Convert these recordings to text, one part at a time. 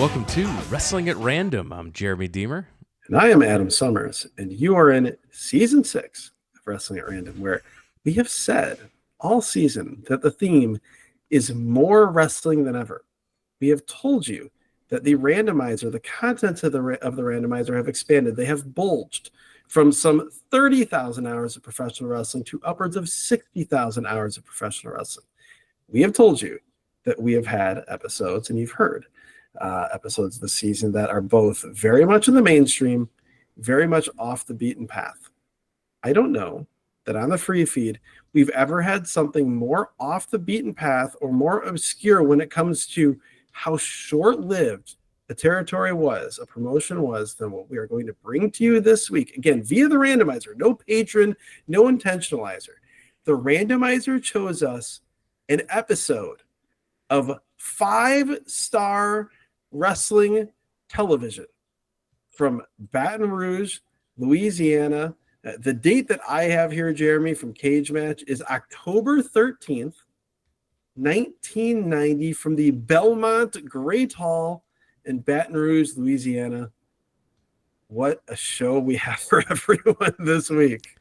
welcome to Wrestling at Random. I'm Jeremy Deemer. And I am Adam Summers, and you are in Season 6 of Wrestling at Random, where we have said all season that the theme is more wrestling than ever. We have told you that the randomizer, the contents of the randomizer have expanded. They have bulged from some 30,000 hours of professional wrestling to upwards of 60,000 hours of professional wrestling. We have told you that we have had episodes, and you've heard episodes this season that are both very much in the mainstream, very much off the beaten path. I don't know that on the free feed we've ever had something more off the beaten path or more obscure when it comes to how short-lived a territory was, a promotion was, than what we are going to bring to you this week. Again, via the randomizer, no patron, no intentionalizer. The randomizer chose us an episode of 5-star wrestling television from Baton Rouge, Louisiana. The date that I have here, Jeremy, from Cage Match is October 13th, 1990, from the Belmont Great Hall in Baton Rouge, Louisiana. What a show we have for everyone this week.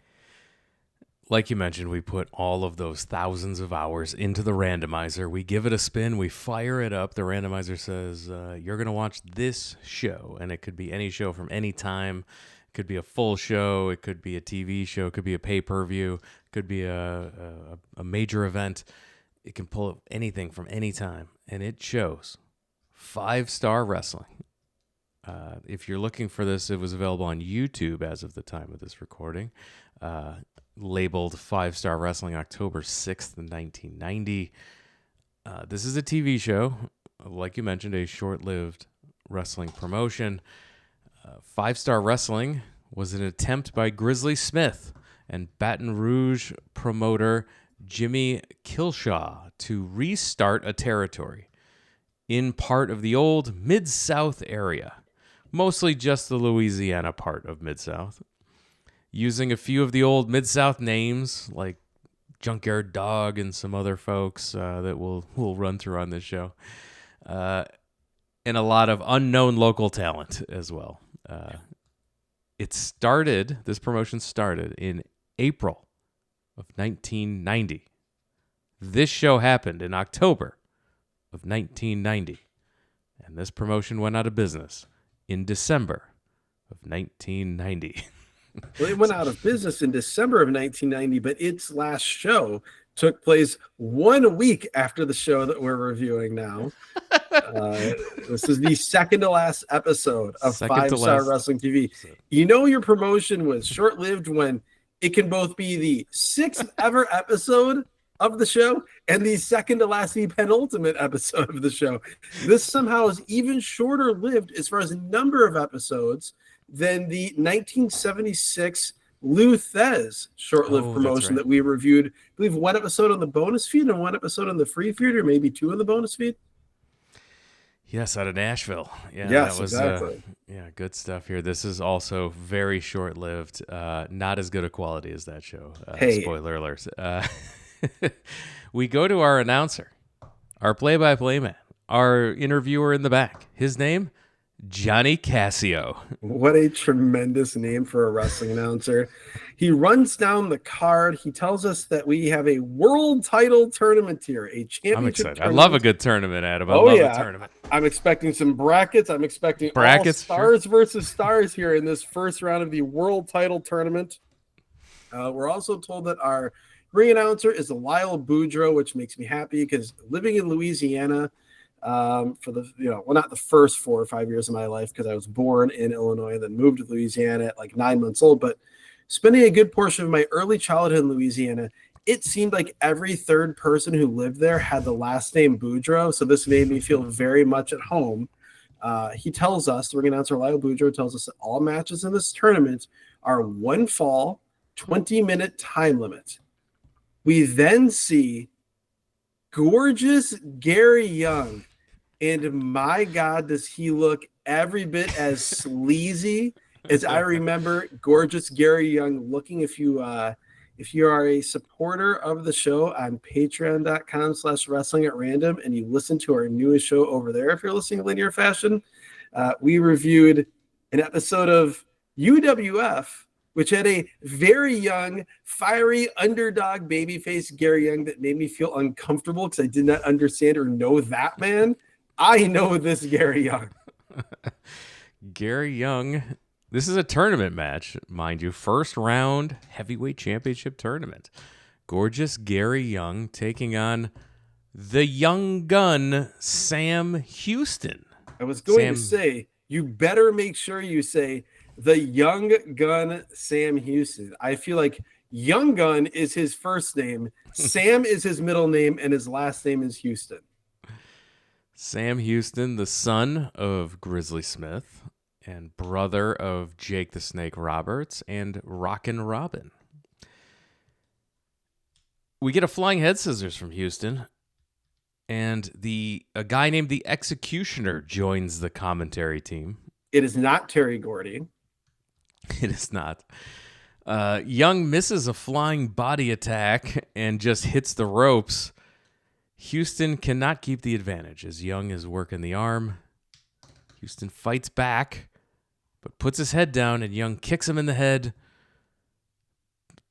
Like you mentioned, we put all of those thousands of hours into the randomizer. We give it a spin. We fire it up. The randomizer says, you're going to watch this show. And it could be any show from any time. It could be a full show. It could be a TV show. It could be a pay-per-view. It could be a major event. It can pull up anything from any time. And it shows 5-star wrestling. If you're looking for this, it was available on YouTube as of the time of this recording. Labeled 5-Star Wrestling October 6th, 1990. This is a TV show, like you mentioned, a short-lived wrestling promotion. 5-Star Wrestling was an attempt by Grizzly Smith and Baton Rouge promoter Jimmy Kilshaw to restart a territory in part of the old Mid-South area, mostly just the Louisiana part of Mid-South. Using a few of the old Mid-South names like Junkyard Dog and some other folks that we'll run through on this show. And a lot of unknown local talent as well. This promotion started in April of 1990. This show happened in October of 1990. And this promotion went out of business in December of 1990. Well, it went out of business in December of 1990, but its last show took place 1 week after the show that we're reviewing now. This is the second to last episode of 5-Star Wrestling TV. You know your promotion was short-lived when it can both be the 6th ever episode of the show and the second to last, the penultimate episode of the show. This somehow is even shorter lived as far as number of episodes than the 1976 Lou Thez short-lived promotion that we reviewed. I believe one episode on the bonus feed and one episode on the free feed, or maybe two on the bonus feed. Yes, out of Nashville. Yeah, yes, that was, exactly. Good stuff here. This is also very short-lived. Not as good a quality as that show. Spoiler alert. We go to our announcer, our play-by-play man, our interviewer in the back. His name, Johnny Cassio. What a tremendous name for a wrestling announcer. He runs down the card. He tells us that we have a world title tournament here, a championship I'm excited. Tournament. I love a good tournament, Adam. I love a tournament. I'm expecting some brackets. I'm expecting all stars versus stars here in this first round of the world title tournament. We're also told that our ring announcer is Lyle Boudreau, which makes me happy because living in Louisiana for the, not the first 4 or 5 years of my life, because I was born in Illinois and then moved to Louisiana at like 9 months old, but spending a good portion of my early childhood in Louisiana, it seemed like every third person who lived there had the last name Boudreau, so this made me feel very much at home. He tells us, the ring announcer Lyle Boudreau tells us that all matches in this tournament are one fall, 20-minute time limit. We then see gorgeous Gary Young, and my God, does he look every bit as sleazy as I remember gorgeous Gary Young looking. If you If you are a supporter of the show on patreon.com/wrestling at random and you listen to our newest show over there, if you're listening in linear fashion, we reviewed an episode of UWF, which had a very young, fiery underdog babyface Gary Young that made me feel uncomfortable because I did not understand or know that man. I know this Gary Young. Gary Young. This is a tournament match, mind you. First round heavyweight championship tournament. Gorgeous Gary Young taking on the young gun, Sam Houston. I was going to say, you better make sure you say the young gun, Sam Houston. I feel like Young Gun is his first name, Sam is his middle name, and his last name is Houston. Sam Houston, the son of Grizzly Smith and brother of Jake the Snake Roberts and Rockin' Robin. We get a flying head scissors from Houston, and a guy named the Executioner joins the commentary team. It is not Terry Gordy. It is not. Young misses a flying body attack and just hits the ropes. Houston cannot keep the advantage as Young is working the arm. Houston fights back, but puts his head down, and Young kicks him in the head.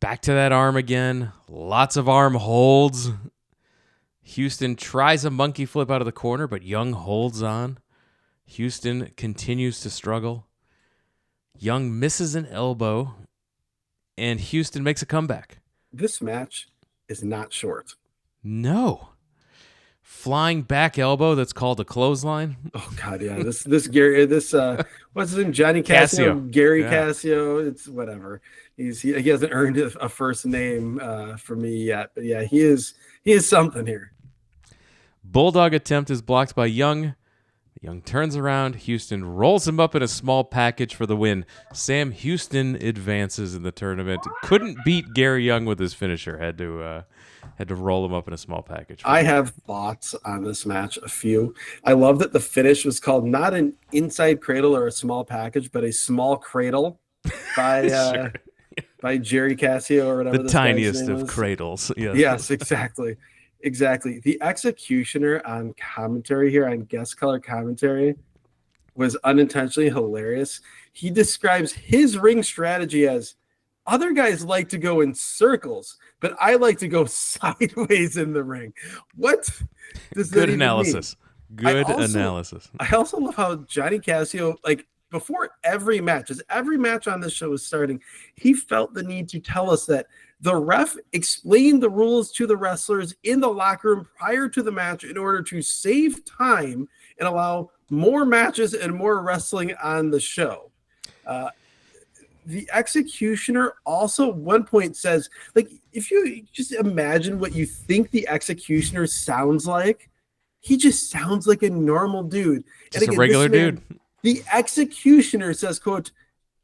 Back to that arm again. Lots of arm holds. Houston tries a monkey flip out of the corner, but Young holds on. Houston continues to struggle. Young misses an elbow, and Houston makes a comeback. This match is not short. No. Flying back elbow that's called a clothesline. Oh God, yeah. This Gary, what's his name? Johnny Cassio. Gary Cassio. It's whatever. He hasn't earned a first name for me yet, but yeah, he is something here. Bulldog attempt is blocked by Young. Young turns around. Houston rolls him up in a small package for the win. Sam Houston advances in the tournament. Couldn't beat Gary Young with his finisher. Had to roll him up in a small package. I have thoughts on this match, a few. I love that the finish was called not an inside cradle or a small package, but a small cradle by Sure. by Jerry Cassio or whatever. The tiniest of cradles. Yes, exactly. Exactly. The Executioner on commentary here, on guest color commentary, was unintentionally hilarious. He describes his ring strategy as, other guys like to go in circles, but I like to go sideways in the ring. What does that Good even analysis. mean? Good analysis. I also love how Johnny Cassio, like before every match, as every match on this show was starting, he felt the need to tell us that the ref explained the rules to the wrestlers in the locker room prior to the match in order to save time and allow more matches and more wrestling on the show. The Executioner also at one point says, like, if you just imagine what you think the Executioner sounds like, he just sounds like a normal dude. Just and again, a regular dude. The Executioner says, quote,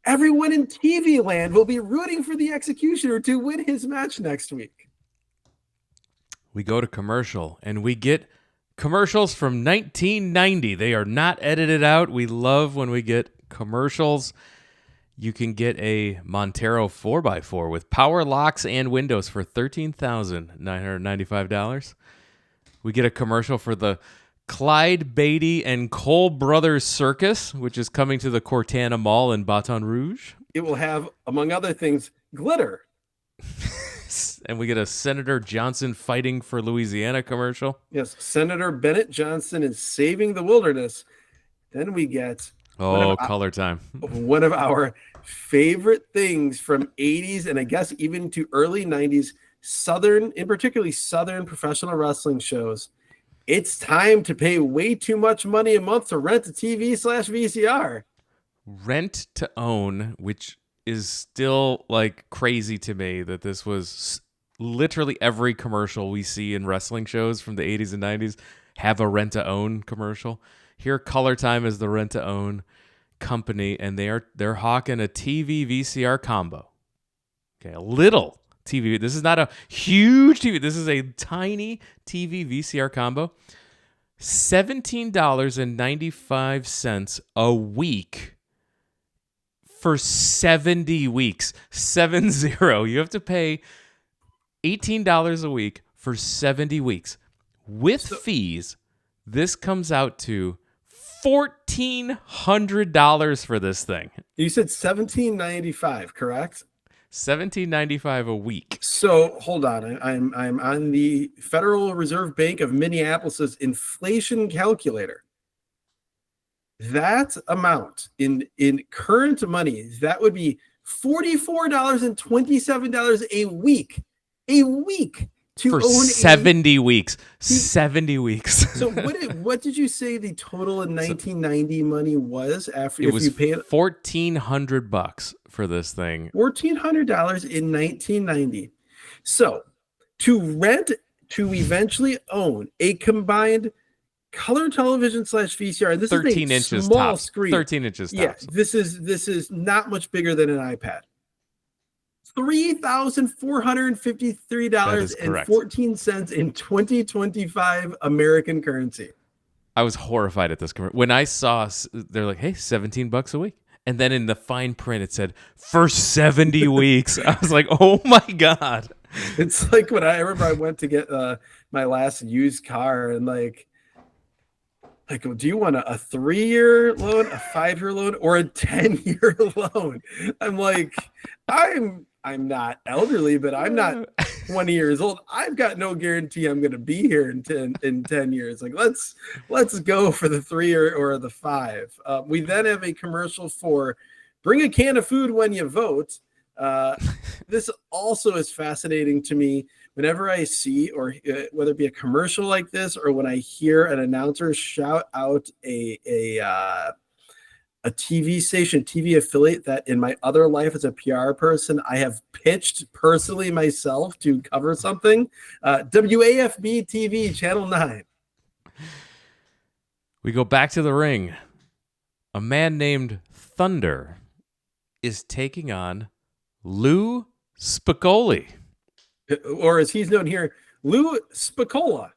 everyone in TV land will be rooting for the Executioner to win his match next week. We go to commercial, and we get commercials from 1990. They are not edited out. We love when we get commercials. You can get a Montero 4x4 with power locks and windows for $13,995. We get a commercial for the Clyde Beatty and Cole Brothers Circus, which is coming to the Cortana Mall in Baton Rouge. It will have, among other things, glitter. And we get a Senator Johnson fighting for Louisiana commercial. Yes, Senator Bennett Johnson is saving the wilderness. Then we get... color time. One of our favorite things from 80s and I guess even to early 90s, Southern, in particularly Southern professional wrestling shows. It's time to pay way too much money a month to rent a TV/VCR. Rent to own, which is still like crazy to me that this was literally every commercial we see in wrestling shows from the 80s and 90s have a rent to own commercial. Here, Color Time is the rent to own company, and they're hawking a TV VCR combo. Okay, a little TV. This is not a huge TV. This is a tiny TV VCR combo. $17.95 a week for 70 weeks. 70. You have to pay $18 a week for 70 weeks. With fees, this comes out to $1,400 for this thing. You said $17.95, correct? $17.95 a week. So hold on, I'm on the Federal Reserve Bank of Minneapolis's inflation calculator. That amount in current money, that would be $44.27 a week. A week to for own 70 weeks. 70 weeks. So what did you say the total in 1990 money was after it was you paid $1,400 for this thing? $1,400 in 1990. So to eventually own a combined color television / VCR, and this 13 is a inches small tops. screen. 13 inches tops. Yeah, this is not much bigger than an iPad. $3,453.14 in 2025 American currency. I was horrified at this commercial. When I saw, they're like, hey, $17 a week. And then in the fine print, it said, for 70 weeks. I was like, oh my God. It's like when I remember I went to get my last used car and like, do you want a 3-year loan, a 5-year loan, or a 10-year loan? I'm like, I'm not elderly, but I'm not 20 years old. I've got no guarantee I'm going to be here in 10 years. Like, let's go for the 3 or the 5. We then have a commercial for bring a can of food when you vote. This also is fascinating to me whenever I see, or whether it be a commercial like this, or when I hear an announcer shout out a TV station, TV affiliate that in my other life as a PR person, I have pitched personally myself to cover something. WAFB TV, Channel 9. We go back to the ring. A man named Thunder is taking on Lou Spicolli. Or as he's known here, Lou Spicola.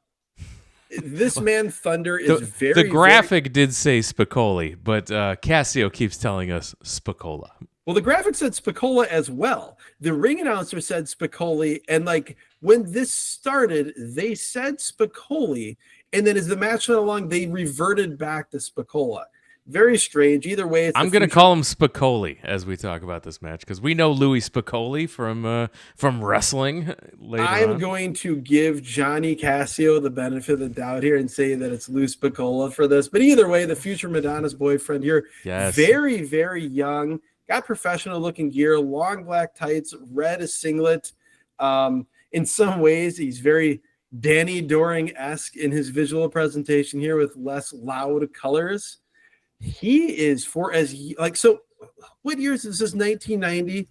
This man Thunder is the graphic did say Spicolli, but Casio keeps telling us Spicola. Well, the graphic said Spicola as well. The ring announcer said Spicolli, and like when this started, they said Spicolli, and then as the match went along, they reverted back to Spicola. Very strange. Either way, I'm going to call him Spicolli as we talk about this match because we know Louie Spicolli from wrestling. I'm going to give Johnny Casio the benefit of the doubt here and say that it's Lou Spicola for this. But either way, the future Madonna's boyfriend here, yes, very, very young, got professional looking gear, long black tights, red singlet. In some ways, he's very Danny Doring-esque in his visual presentation here with less loud colors. He is so what years is this? 1990.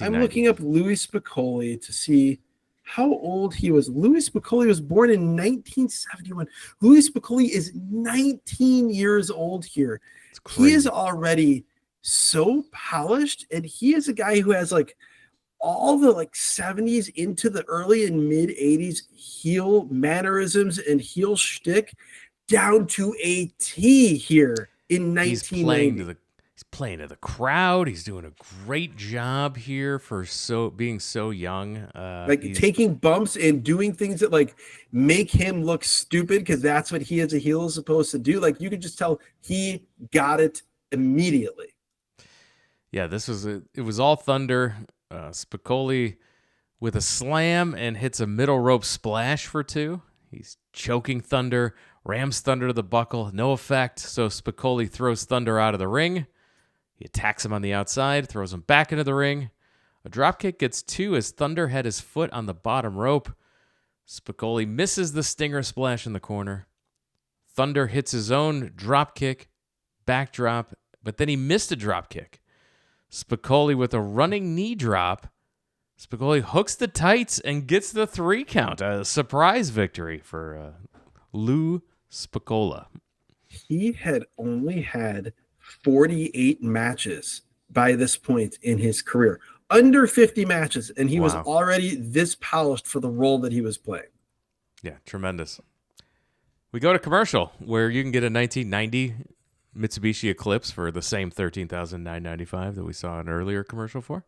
I'm looking up Louie Spicolli to see how old he was. Louie Spicolli was born in 1971. Louie Spicolli is 19 years old here. He is already so polished, and he is a guy who has like all the like 70s into the early and mid 80s heel mannerisms and heel shtick down to a T here. In 1990. He's playing to the crowd. He's doing a great job here for being so young. Taking bumps and doing things that like make him look stupid because that's what he as a heel is supposed to do. Like you could just tell he got it immediately. Yeah, it was all Thunder. Spicolli with a slam and hits a middle rope splash for 2. He's choking Thunder. Rams Thunder to the buckle, no effect, so Spicolli throws Thunder out of the ring. He attacks him on the outside, throws him back into the ring. A dropkick gets 2 as Thunder had his foot on the bottom rope. Spicolli misses the stinger splash in the corner. Thunder hits his own dropkick, backdrop, but then he missed a dropkick. Spicolli with a running knee drop. Spicolli hooks the tights and gets the 3 count. A surprise victory for Lou Spicola. He had only had 48 matches by this point in his career. Under 50 matches, and he was already this polished for the role that he was playing. Yeah, tremendous. We go to commercial, where you can get a 1990 Mitsubishi Eclipse for the same $13,995 that we saw an earlier commercial for.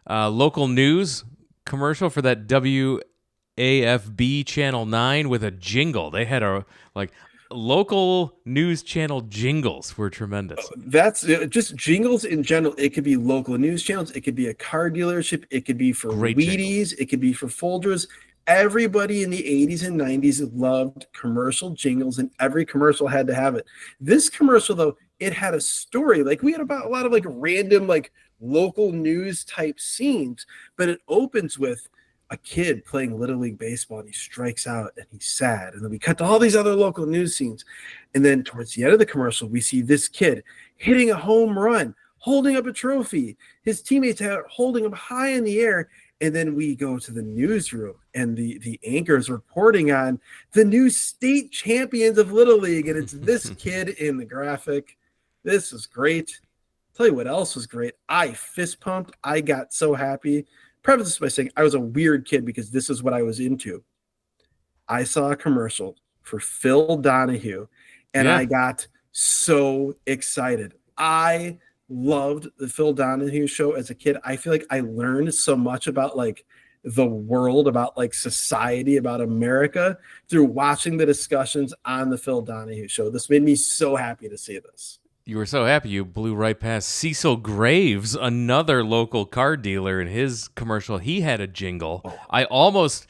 Local news, commercial for that WAFB Channel 9 with a jingle. They had a local news channel jingles were tremendous. That's just jingles in general. It could be local news channels. It could be a car dealership. It could be for Great Wheaties. It could be for Folgers. Everybody in the 80s and 90s loved commercial jingles, and every commercial had to have it. This commercial, though, it had a story. Like, we had about a lot of like random, like local news type scenes, but it opens with a kid playing Little League Baseball, and he strikes out and he's sad. And then we cut to all these other local news scenes. And then towards the end of the commercial, we see this kid hitting a home run, holding up a trophy. His teammates are holding him high in the air. And then we go to the newsroom, and the anchor's reporting on the new state champions of Little League. And it's this kid in the graphic. This was great. Tell you what else was great. I fist pumped. I got so happy. Preface this by saying I was a weird kid because this is what I was into. I saw a commercial for Phil Donahue, and I got so excited. I loved the Phil Donahue show as a kid. I feel like I learned so much about like the world, about like society, about America through watching the discussions on the Phil Donahue show. This made me so happy to see this. You were so happy you blew right past Cecil Graves, another local car dealer. In his commercial, he had a jingle. I almost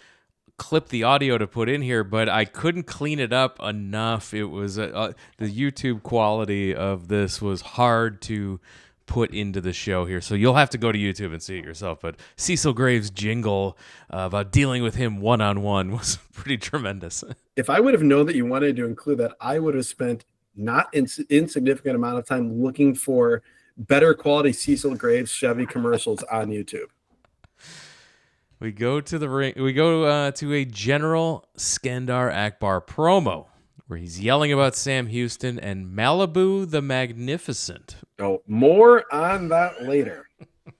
clipped the audio to put in here, but I couldn't clean it up enough. It was the YouTube quality of this was hard to put into the show here, so you'll have to go to YouTube and see it yourself. But Cecil Graves' jingle about dealing with him one-on-one was pretty tremendous. If I would have known that you wanted to include that, I would have spent not insignificant amount of time looking for better quality Cecil Graves Chevy commercials on YouTube. We go to the ring. We go to a General Skandar Akbar promo where he's yelling about Sam Houston and Malibu the Magnificent. Oh, more on that later.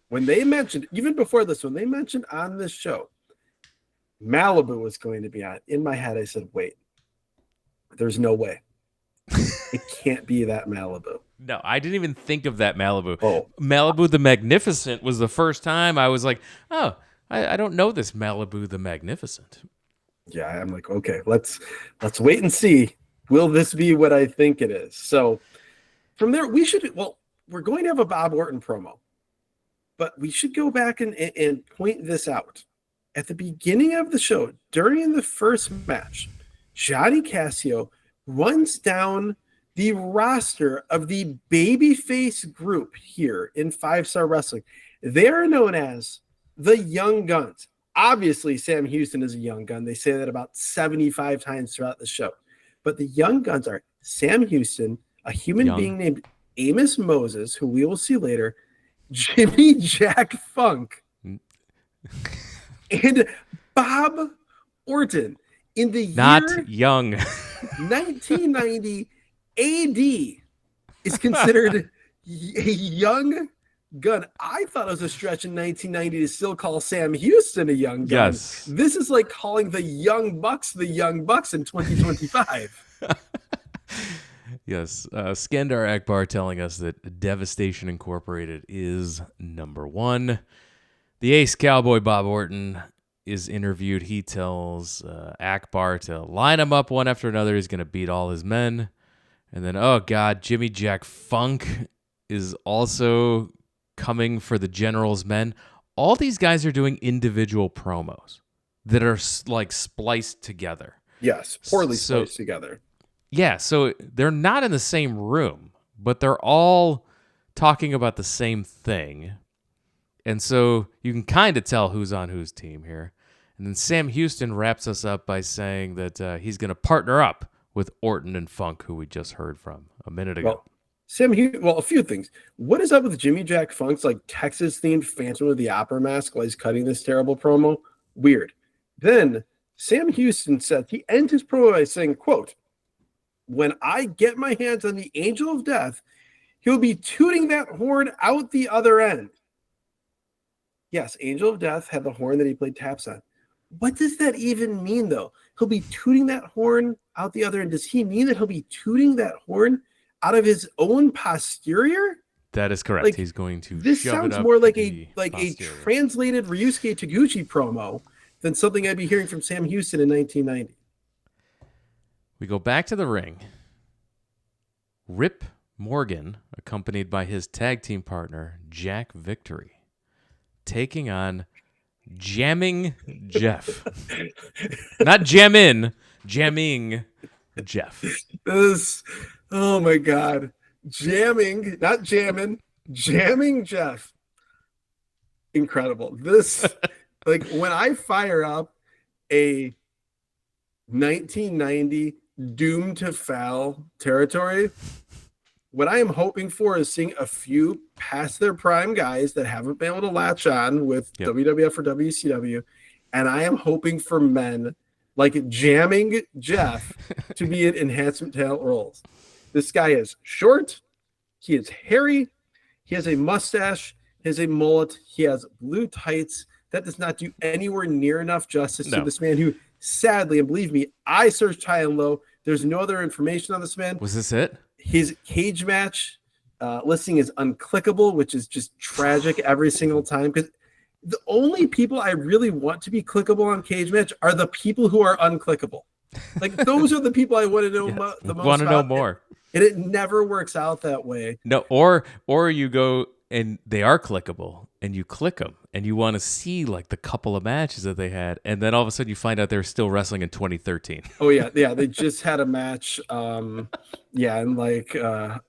When they mentioned, even before this, when they mentioned on this show, Malibu was going to be on, in my head, I said, wait, there's no way. It can't be that Malibu. No, I didn't even think of that Malibu. Oh. Malibu the Magnificent was the first time I was like, oh, I don't know this Malibu the Magnificent. Yeah, I'm like, okay, let's wait and see. Will this be what I think it is? So from there, we're going to have a Bob Orton promo, but we should go back and point this out. At the beginning of the show, during the first match, Johnny Cassio runs down the roster of the babyface group here in 5-Star Wrestling. They are known as the Young Guns. Obviously, Sam Houston is a young gun. They say that about 75 times throughout the show. But the Young Guns are Sam Houston, a human being named Amos Moses, who we will see later, Jimmy Jack Funk, and Bob Orton. In the Not young. 1990 AD is considered a young gun. I thought it was a stretch in 1990 to still call Sam Houston a young gun. Yes. This is like calling the Young Bucks in 2025. Yes. Skandar Akbar telling us that Devastation Incorporated is number one. The ace cowboy Bob Orton is interviewed. He tells Akbar to line them up one after another. He's going to beat all his men. And then, oh God, Jimmy Jack Funk is also coming for the General's men. All these guys are doing individual promos that are like spliced together. Yes, poorly spliced together. Yeah, so they're not in the same room, but they're all talking about the same thing. And so you can kind of tell who's on whose team here. And then Sam Houston wraps us up by saying that he's going to partner up with Orton and Funk, who we just heard from a minute ago. A few things. What is up with Jimmy Jack Funk's like Texas-themed Phantom of the Opera mask while he's cutting this terrible promo? Weird. Then Sam Houston said, he ends his promo by saying, quote, "When I get my hands on the Angel of Death, he'll be tooting that horn out the other end." Yes, Angel of Death had the horn that he played taps on. What does that even mean, though? He'll be tooting that horn out the other end. Does he mean that he'll be tooting that horn out of his own posterior? That is correct. Like, He's going to this shove it sounds up more like the a posterior. translated Ryusuke Taguchi promo than something I'd be hearing from Sam Houston in 1990. We go back to the ring. Rip Morgan, accompanied by his tag team partner, Jack Victory, taking on Jamming Jeff. Not Jammin', Jamming Jeff. This, oh my God. Jamming, not jamming, jamming Jeff. Incredible. This, like, when I fire up a 1990 doomed to foul territory, what I am hoping for is seeing a few past their prime guys that haven't been able to latch on with WWF or WCW. And I am hoping for men like Jamming Jeff to be in enhancement talent roles. This guy is short. He is hairy. He has a mustache. He has a mullet. He has blue tights. That does not do anywhere near enough justice to this man who, sadly, and believe me, I searched high and low. There's no other information on this man. Was this it? His cage match listing is unclickable, which is just tragic every single time. Because the only people I really want to be clickable on cage match are the people who are unclickable. Like, those are the people I want to know the most. Want to know more. And it never works out that way. No, or you go and they are clickable and you click them and you want to see like the couple of matches that they had. And then all of a sudden you find out they're still wrestling in 2013. Oh yeah. Yeah. They just had a match. In like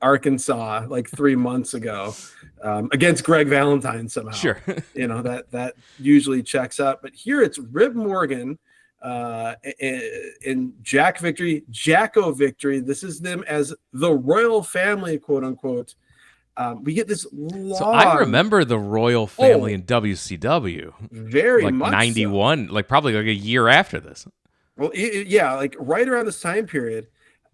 Arkansas, like 3 months ago, against Greg Valentine somehow. Sure. That usually checks out, but here it's Rip Morgan, and Jack Victory, Jacko Victory. This is them as the royal family, quote unquote. We get this long... So I remember the royal family in WCW. Very like much 91, so. like probably like a year after this. Well, like right around this time period.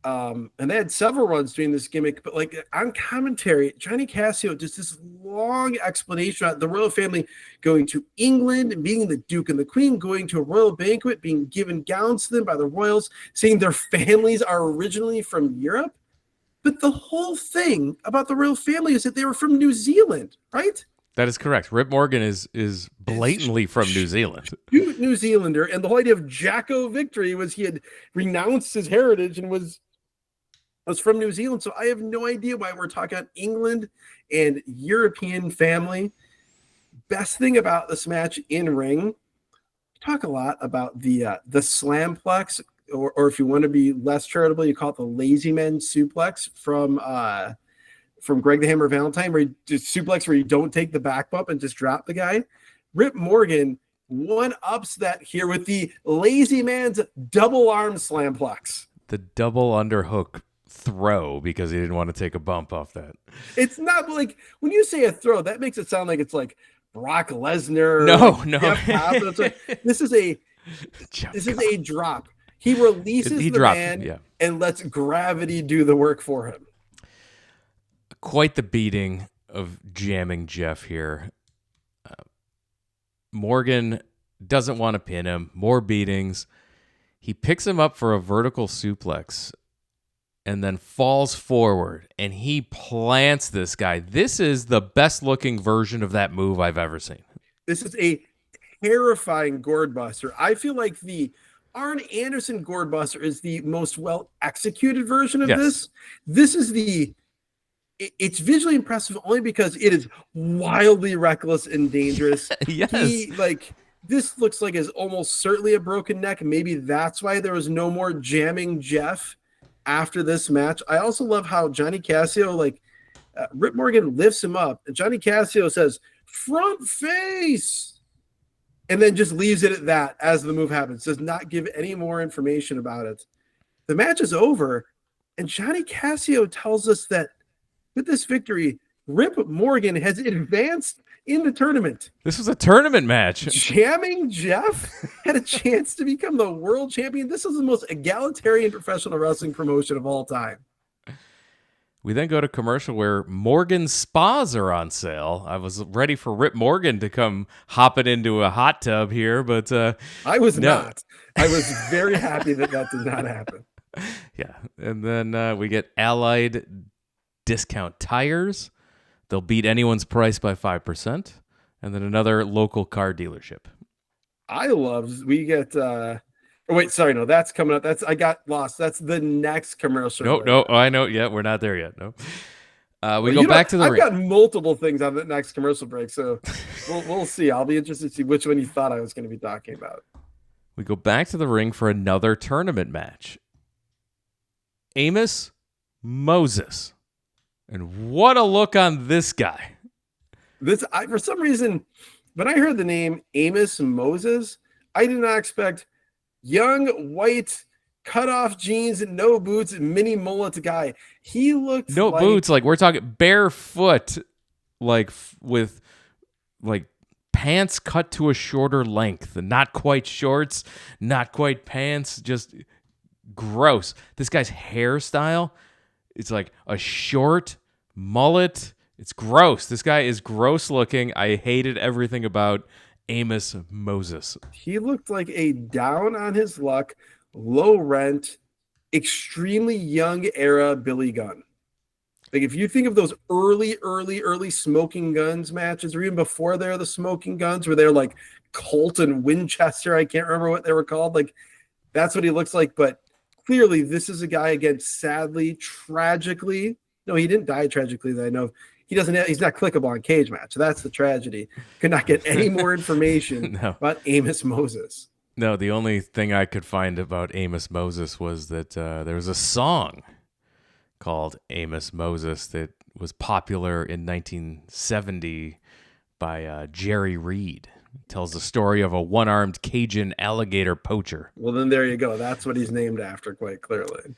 And they had several runs doing this gimmick, but like on commentary, Johnny Cassio just this long explanation about the royal family going to England, being the Duke and the Queen, going to a royal banquet, being given gowns to them by the royals, saying their families are originally from Europe. But the whole thing about the royal family is that they were from New Zealand, right? That is correct. Rip Morgan is blatantly from New Zealand. New Zealander, and the whole idea of Jacko Victory was he had renounced his heritage and was from New Zealand. So I have no idea why we're talking about England and European family. Best thing about this match in ring, talk a lot about the Slamplex, or if you want to be less charitable, you call it the Lazy Men Suplex from Greg the Hammer Valentine, where you just suplex where you don't take the back bump and just drop the guy. Rip Morgan one-ups that here with the Lazy Man's double arm Slamplex. The double underhook throw, because he didn't want to take a bump off that. It's not like when you say a throw, that makes it sound like it's like Brock Lesnar. No. Like, this is a drop. He releases the man and lets gravity do the work for him. Quite the beating of Jamming Jeff here. Morgan doesn't want to pin him. More beatings. He picks him up for a vertical suplex and then falls forward, and he plants this guy. This is the best-looking version of that move I've ever seen. This is a terrifying gourd buster. I feel like the Arn Anderson gourd buster is the most well-executed version of this. This is it's visually impressive only because it is wildly reckless and dangerous. Yes. This looks like is almost certainly a broken neck. Maybe that's why there was no more Jamming Jeff after this match. I also love how Johnny Cassio, Rip Morgan lifts him up, and Johnny Cassio says, "Front face," and then just leaves it at that as the move happens. Does not give any more information about it. The match is over, and Johnny Cassio tells us that with this victory, Rip Morgan has advanced in the tournament. This was a tournament match. Jamming Jeff had a chance to become the world champion. This is the most egalitarian professional wrestling promotion of all time. We then go to commercial where Morgan spas are on sale. I was ready for Rip Morgan to come hopping into a hot tub here, but I was not. I was very happy that did not happen. Yeah. And then we get Allied Discount Tires. They'll beat anyone's price by 5%, and then another local car dealership. We get wait, sorry, no, that's coming up. I got lost. That's the next commercial. No, I know. Yeah, we're not there yet. No. We Well, go back to the I've ring. got multiple things on the next commercial break, so we'll see. I'll be interested to see which one you thought I was going to be talking about. We go back to the ring for another tournament match. Amos Moses. And what a look on this guy. For some reason, when I heard the name Amos Moses, I did not expect young, white, cut off jeans and no boots and mini mullet guy. He looked no like, boots, like we're talking barefoot, like with like pants cut to a shorter length, not quite shorts, not quite pants, just gross. This guy's hairstyle, it's like a short mullet. It's gross. This guy is gross looking. I hated everything about Amos Moses. He looked like a down on his luck, low rent, extremely young era Billy Gunn. Like if you think of those early Smoking Guns matches, or even before they're the Smoking Guns, where they're like Colt and Winchester, I can't remember what they were called. Like that's what he looks like. But clearly, this is a guy, again, sadly, tragically. No, he didn't die tragically that I know of. He's not clickable on Cage Match. So that's the tragedy. Could not get any more information about Amos Moses. No, the only thing I could find about Amos Moses was that there was a song called Amos Moses that was popular in 1970 by Jerry Reed. It tells the story of a one-armed Cajun alligator poacher. Well, then there you go. That's what he's named after, quite clearly.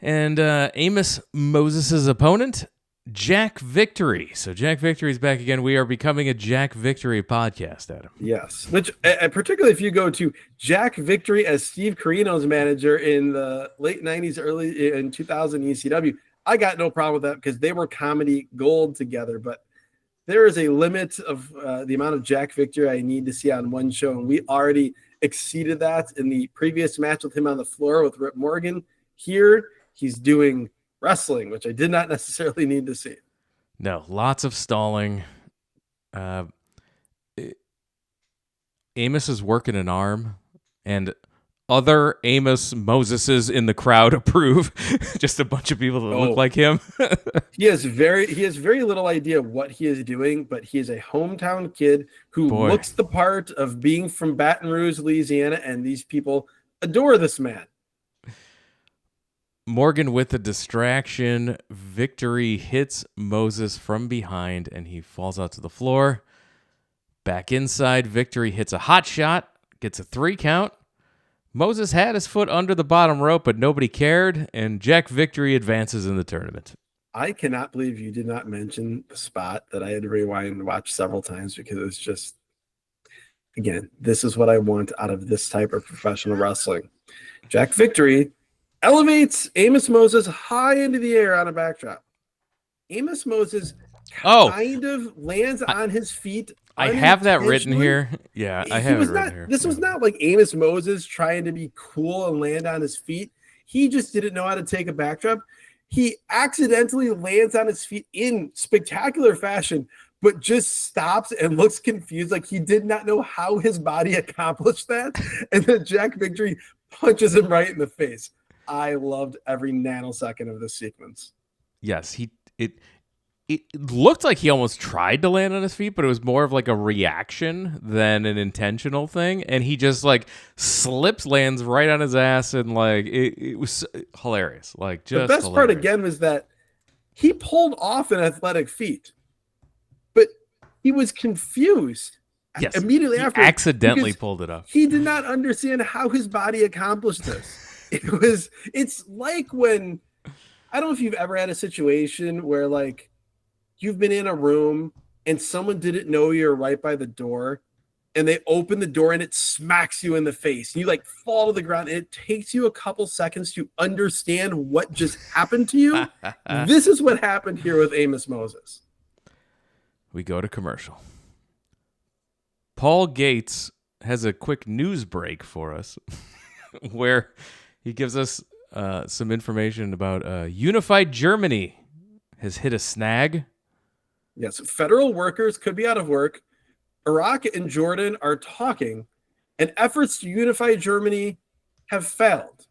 And Amos Moses' opponent, Jack Victory. So Jack Victory's back again. We are becoming a Jack Victory podcast, Adam. Yes, which particularly if you go to Jack Victory as Steve Carino's manager in the late 90s, early in 2000 ECW, I got no problem with that because they were comedy gold together. But there is a limit of the amount of Jack Victory I need to see on one show, and we already exceeded that in the previous match with him on the floor with Rip Morgan. Here, he's doing wrestling, which I did not necessarily need to see. No, lots of stalling. Amos is working an arm, and other Amos Moseses in the crowd approve. Just a bunch of people that look like him. He has very little idea what he is doing, but he is a hometown kid who looks the part of being from Baton Rouge, Louisiana, and these people adore this man. Morgan with the distraction. Victory hits Moses from behind, and he falls out to the floor. Back inside, Victory hits a hot shot, gets a 3 count. Moses had his foot under the bottom rope, but nobody cared, and Jack Victory advances in the tournament. I cannot believe you did not mention the spot that I had to rewind and watch several times because it's just, again, this is what I want out of this type of professional wrestling. Jack Victory elevates Amos Moses high into the air on a backdrop. Amos Moses kind of lands on his feet. I have that written here. Yeah, I have it written here. This was not like Amos Moses trying to be cool and land on his feet. He just didn't know how to take a backdrop. He accidentally lands on his feet in spectacular fashion, but just stops and looks confused, like he did not know how his body accomplished that. And then Jack Victory punches him right in the face. I loved every nanosecond of this sequence. Yes, it looked like he almost tried to land on his feet, but it was more of like a reaction than an intentional thing. And he just like lands right on his ass, and like it was hilarious. Like just the best part again was that he pulled off an athletic feat, but he was confused. Yes, immediately after accidentally pulled it off. He did not understand how his body accomplished this. It's like when, I don't know if you've ever had a situation where like you've been in a room and someone didn't know you're right by the door and they open the door and it smacks you in the face and you like fall to the ground and it takes you a couple seconds to understand what just happened to you. This is what happened here with Amos Moses. We go to commercial. Paul Gates has a quick news break for us where he gives us some information about unified Germany has hit a snag. Yes, federal workers could be out of work. Iraq and Jordan are talking, and efforts to unify Germany have failed.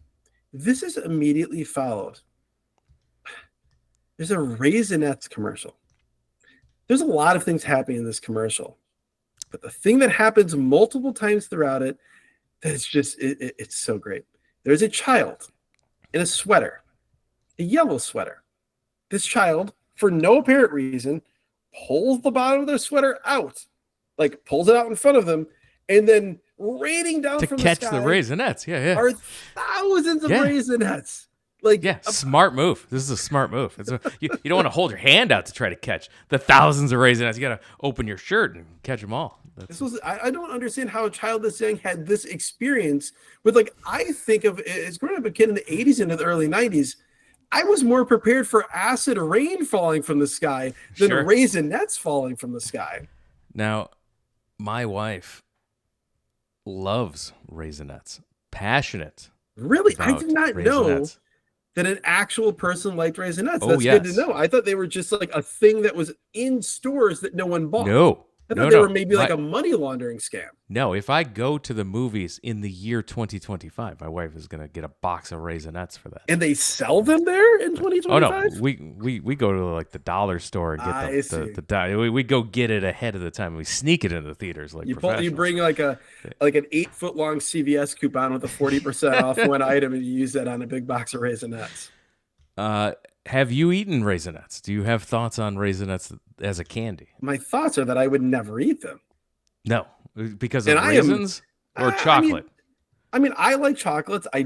This is immediately followed. There's a Raisinets commercial. There's a lot of things happening in this commercial, but the thing that happens multiple times throughout it that is just, it's so great. There's a child in a sweater, a yellow sweater. This child, for no apparent reason, pulls the bottom of their sweater out, like pulls it out in front of them, and then raining down to from catch the sky the Raisinets. Yeah. are thousands of Yeah. Raisinets. Like, Yeah, smart move. This is a smart move. You don't want to hold your hand out to try to catch the thousands of Raisinets. You got to open your shirt and catch them all. I don't understand how a child this young had this experience with, like, I think of as growing up a kid in the 80s into the early 90s. I was more prepared for acid rain falling from the sky than Raisinets falling from the sky. Now, my wife loves Raisinets. Passionate. Really? I did not know that an actual person liked Raisinets. That's good to know. I thought they were just like a thing that was in stores that no one bought. No. I thought they were maybe like a money laundering scam. No, if I go to the movies in the year 2025, my wife is going to get a box of Raisinets for that. And they sell them there in 2025? Oh, no. We go to like the dollar store and get the we go get it ahead of the time. We sneak it into the theaters like you bring like an 8-foot long CVS coupon with a 40% off one item, and you use that on a big box of Raisinets. Have you eaten Raisinets? Do you have thoughts on Raisinets as a candy? My thoughts are that I would never eat them. No, because of raisins or chocolate. I mean, I like chocolates. I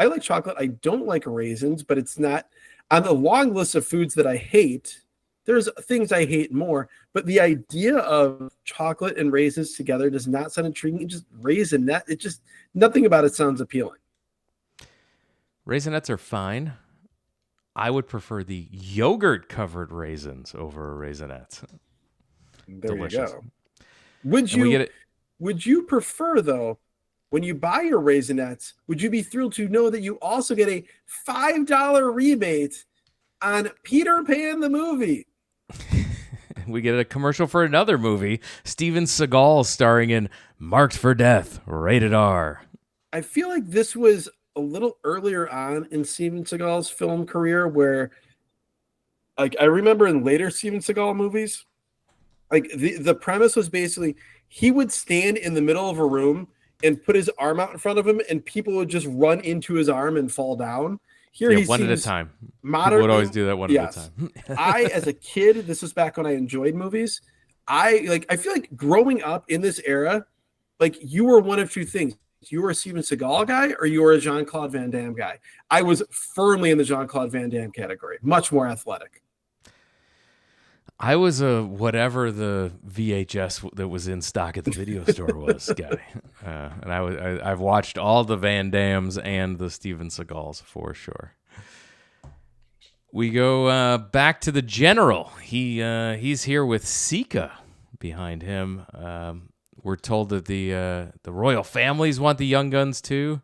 like chocolate. I don't like raisins, but it's not on the long list of foods that I hate. There's things I hate more, but the idea of chocolate and raisins together does not sound intriguing. It just nothing about it sounds appealing. Raisinets are fine. I would prefer the yogurt-covered raisins over Raisinets. Delicious. You go. Would you prefer, though, when you buy your Raisinets, would you be thrilled to know that you also get a $5 rebate on Peter Pan the movie? We get a commercial for another movie, Steven Seagal starring in Marked for Death, rated R. I feel like this was a little earlier on in Steven Seagal's film career, where, like, I remember in later Steven Seagal movies, like the premise was basically he would stand in the middle of a room and put his arm out in front of him, and people would just run into his arm and fall down. Here he one at a time. Modern would always do that one at a time. I, as a kid, this was back when I enjoyed movies. I feel like growing up in this era, like, you were one of two things. You were a Steven Seagal guy or you were a Jean-Claude Van Damme guy. I was firmly in the Jean-Claude Van Damme category, much more athletic. I was a whatever the VHS that was in stock at the video store was guy. And I've watched all the Van Dammes and the Steven Seagals for sure. We go back to the general. He's here with Sika behind him. We're told that the royal families want the Young Guns too.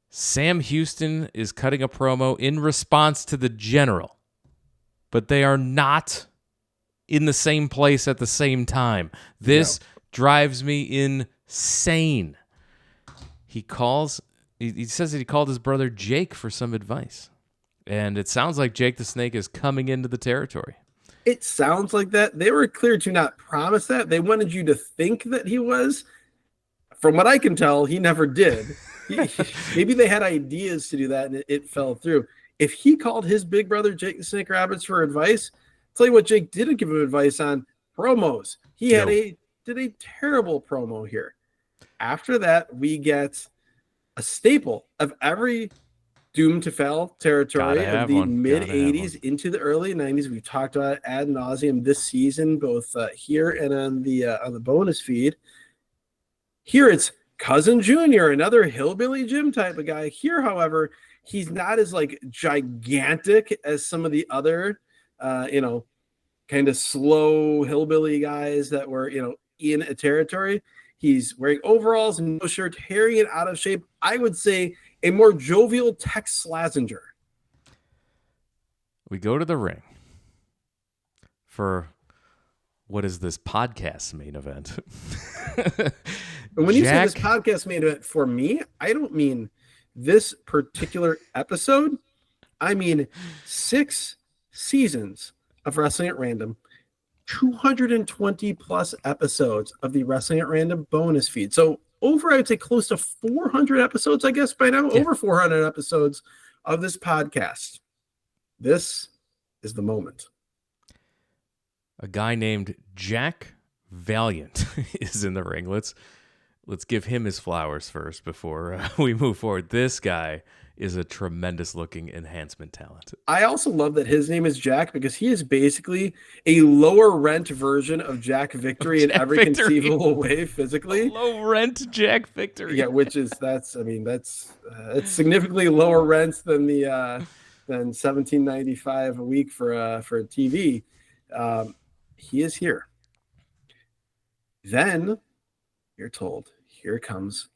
Sam Houston is cutting a promo in response to the general, but they are not in the same place at the same time. This drives me insane. He says that he called his brother Jake for some advice, and it sounds like Jake the Snake is coming into the territory. It sounds like that. They were clear to not promise that. They wanted you to think that he was. From what I can tell, he never did. Maybe they had ideas to do that, and it fell through. If he called his big brother, Jake the Snake Roberts, for advice, I'll tell you what, Jake didn't give him advice on: promos. He did a terrible promo here. After that, we get a staple of every Doomed to Fail territory of the mid-'80s into the early '90s. We've talked about it ad nauseum this season, both here and on the bonus feed. Here it's Cousin Junior, another hillbilly Jim type of guy. Here, however, he's not as like gigantic as some of the other, kind of slow hillbilly guys that were, in a territory. He's wearing overalls and no shirt, hairy and out of shape. I would say a more jovial Tex Slazenger. We go to the ring for what is this podcast's main event. And when you say this podcast main event, for me, I don't mean this particular episode. I mean 6 seasons of Wrestling at Random, 220 plus episodes of the Wrestling at Random bonus feed. So over, I would say close to 400 episodes, I guess by now, over 400 episodes of this podcast. This is the moment. A guy named Jack Valiant is in the ring. Let's give him his flowers first before we move forward. This guy is a tremendous looking enhancement talent. I also love that his name is Jack because he is basically a lower rent version of Jack Victory in every conceivable way physically. Low rent Jack Victory. Yeah, which is that's it's significantly lower rent than the than $17.95 a week for a TV. He is here. Then you're told, here comes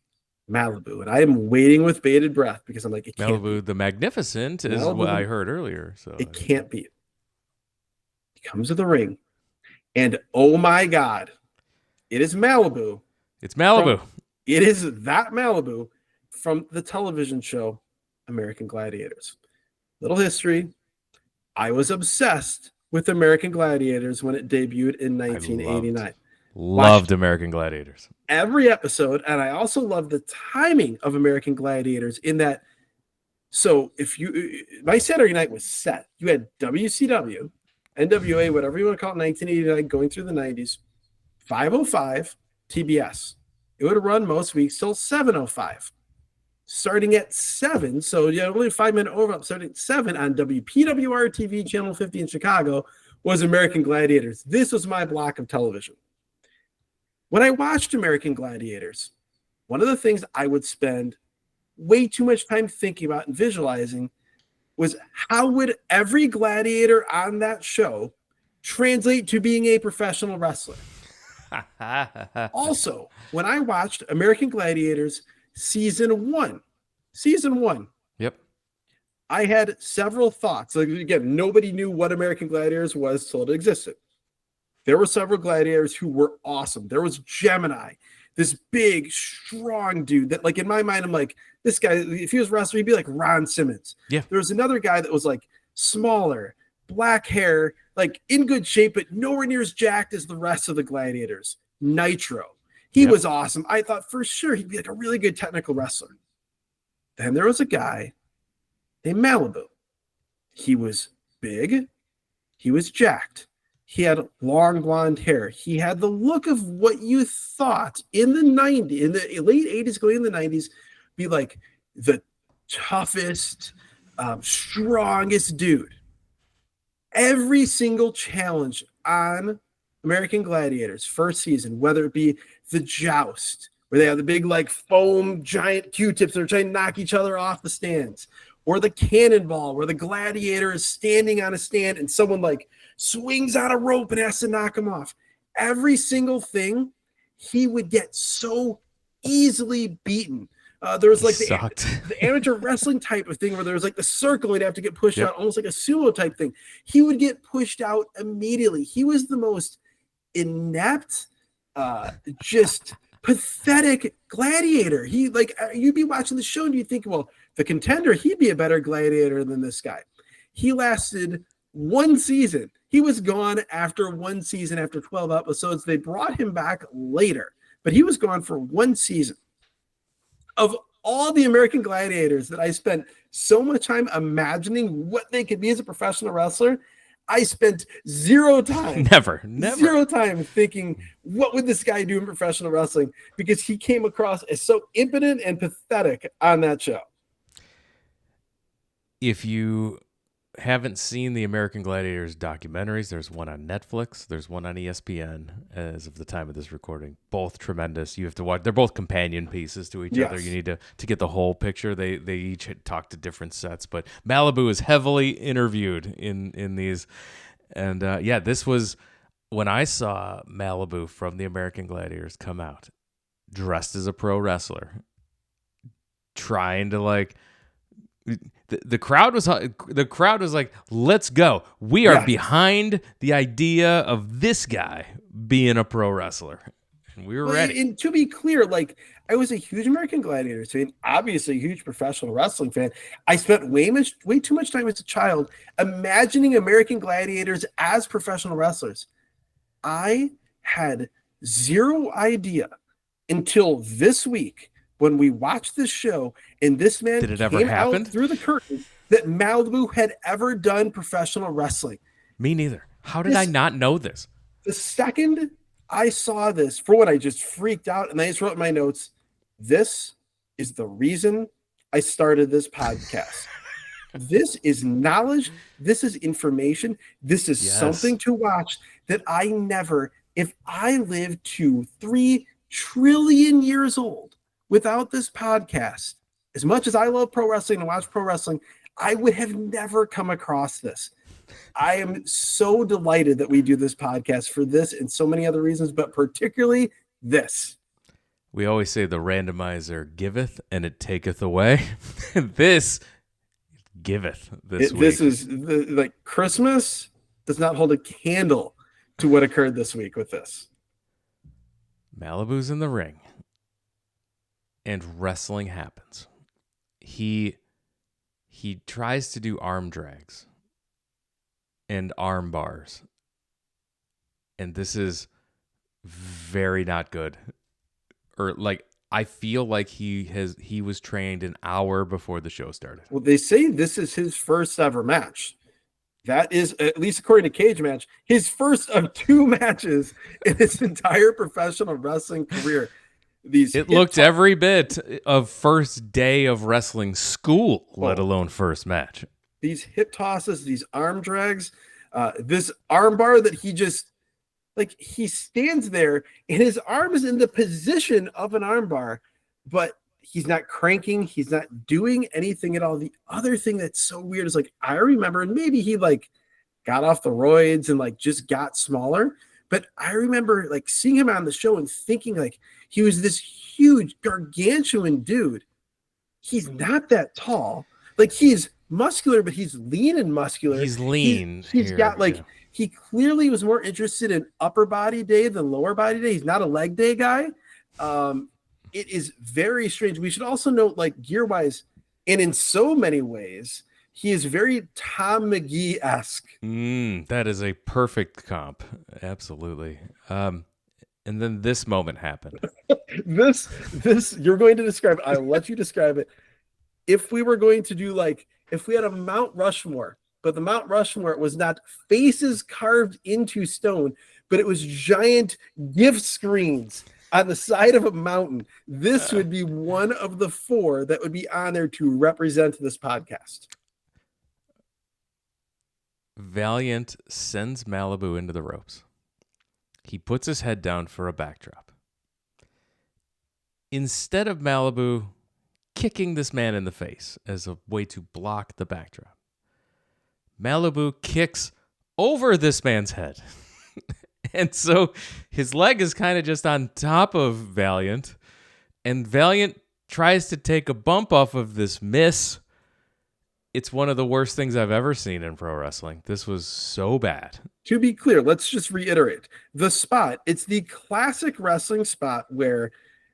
Malibu, and I am waiting with bated breath because I'm like, it can't Malibu the Magnificent is what I heard earlier. So it can't be. He comes to the ring, and oh my God, it is Malibu. It's Malibu. It is that Malibu from the television show American Gladiators. Little history. I was obsessed with American Gladiators when it debuted in 1989. Loved American Gladiators. Every episode, and I also love the timing of American Gladiators in that. So my Saturday night was set. You had WCW, NWA, whatever you want to call it, 1989, going through the 90s, 505 TBS. It would run most weeks till 705. Starting at 7, so only a 5-minute overlap. Starting at 7 on WPWR TV, Channel 50 in Chicago, was American Gladiators. This was my block of television. When I watched American Gladiators, one of the things I would spend way too much time thinking about and visualizing was how would every gladiator on that show translate to being a professional wrestler? Also, when I watched American Gladiators season 1, yep, I had several thoughts. Like, again, nobody knew what American Gladiators was till it existed. There were several gladiators who were awesome. There was Gemini, this big, strong dude that, like, in my mind, I'm like, this guy, if he was wrestler, he'd be like Ron Simmons. Yeah. There was another guy that was like smaller, black hair, like in good shape, but nowhere near as jacked as the rest of the gladiators. Nitro. He was awesome. I thought for sure he'd be like a really good technical wrestler. Then there was a guy named Malibu. He was big. He was jacked. He had long blonde hair. He had the look of what you thought in the 90s, in the late 80s, going in the 90s, be like the toughest, strongest dude. Every single challenge on American Gladiators first season, whether it be the joust, where they have the big like foam giant Q-tips that are trying to knock each other off the stands, or the cannonball, where the gladiator is standing on a stand and someone like swings on a rope and has to knock him off. Every single thing, he would get so easily beaten. There was like the amateur wrestling type of thing where there was like the circle he'd have to get pushed out, almost like a sumo type thing. He would get pushed out immediately. He was the most inept, just pathetic gladiator. He like, you'd be watching the show and you'd think, well, the contender, he'd be a better gladiator than this guy. He lasted 1 season. He was gone after 1 season, after 12 episodes. They brought him back later, but he was gone for 1 season. Of all the American Gladiators that I spent so much time imagining what they could be as a professional wrestler, I spent zero time thinking, what would this guy do in professional wrestling? Because he came across as so impotent and pathetic on that show. If you haven't seen the American Gladiators documentaries, there's one on Netflix, there's one on ESPN as of the time of this recording. Both tremendous. You have to watch. They're both companion pieces to each other. You need to get the whole picture. They each talk to different sets, but Malibu is heavily interviewed in these. And this was when I saw Malibu from the American Gladiators come out, dressed as a pro wrestler, trying to like The crowd was like, let's go. We are behind the idea of this guy being a pro wrestler. And we were ready. And to be clear, like, I was a huge American Gladiators fan, obviously a huge professional wrestling fan. I spent way too much time as a child imagining American Gladiators as professional wrestlers. I had zero idea until this week when we watched this show and this man came out through the curtain that Malibu had ever done professional wrestling. Me neither. How did I not know this? The second I saw this, for what I just freaked out, and I just wrote in my notes, this is the reason I started this podcast. This is knowledge. This is information. This is something to watch that I never, if I lived to 3 trillion years old without this podcast, as much as I love pro wrestling and watch pro wrestling, I would have never come across this. I am so delighted that we do this podcast for this and so many other reasons, but particularly this. We always say the randomizer giveth and it taketh away. This giveth this week. This is like Christmas does not hold a candle to what occurred this week with this. Malibu's in the ring and wrestling happens. He tries to do arm drags and arm bars. And this is very not good. Or like, I feel like he was trained an hour before the show started. Well, they say this is his first ever match. That is, at least according to Cage Match, his first of 2 matches in his entire professional wrestling career. It looked every bit of first day of wrestling school, let alone first match. These hip tosses, these arm drags, this arm bar that he just, like, he stands there and his arm is in the position of an arm bar, but he's not cranking. He's not doing anything at all. The other thing that's so weird is, like, I remember, and maybe he like got off the roids and like just got smaller, but I remember like seeing him on the show and thinking like he was this huge gargantuan dude. He's not that tall. Like, he's muscular, but he's lean and muscular. He's lean. He's got like, he clearly was more interested in upper body day than lower body day. He's not a leg day guy. It is very strange. We should also note, like, gear wise, and in so many ways, he is very Tom McGee-esque. That is a perfect comp. Absolutely. And then this moment happened. this you're going to describe it. I'll let you describe it. If we were going to do, like, if we had a Mount Rushmore, but the Mount Rushmore was not faces carved into stone, but it was giant gift screens on the side of a mountain, this would be one of the 4 that would be on there to represent this podcast. Valiant sends Malibu into the ropes. He puts his head down for a backdrop. Instead of Malibu kicking this man in the face as a way to block the backdrop, Malibu kicks over this man's head. And so his leg is kind of just on top of Valiant, and Valiant tries to take a bump off of this miss. It's one of the worst things I've ever seen in pro wrestling. This was so bad. To be clear, let's just reiterate. The spot, it's the classic wrestling spot where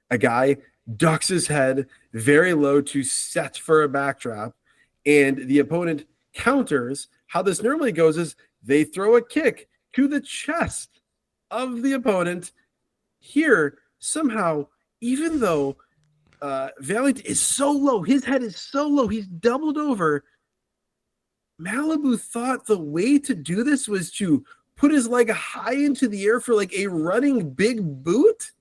a guy ducks his head very low to set for a backdrop, and the opponent counters. How this normally goes is they throw a kick to the chest of the opponent. Here, somehow, even though Valiant is so low, his head is so low, he's doubled over, Malibu thought the way to do this was to put his leg high into the air for like a running big boot.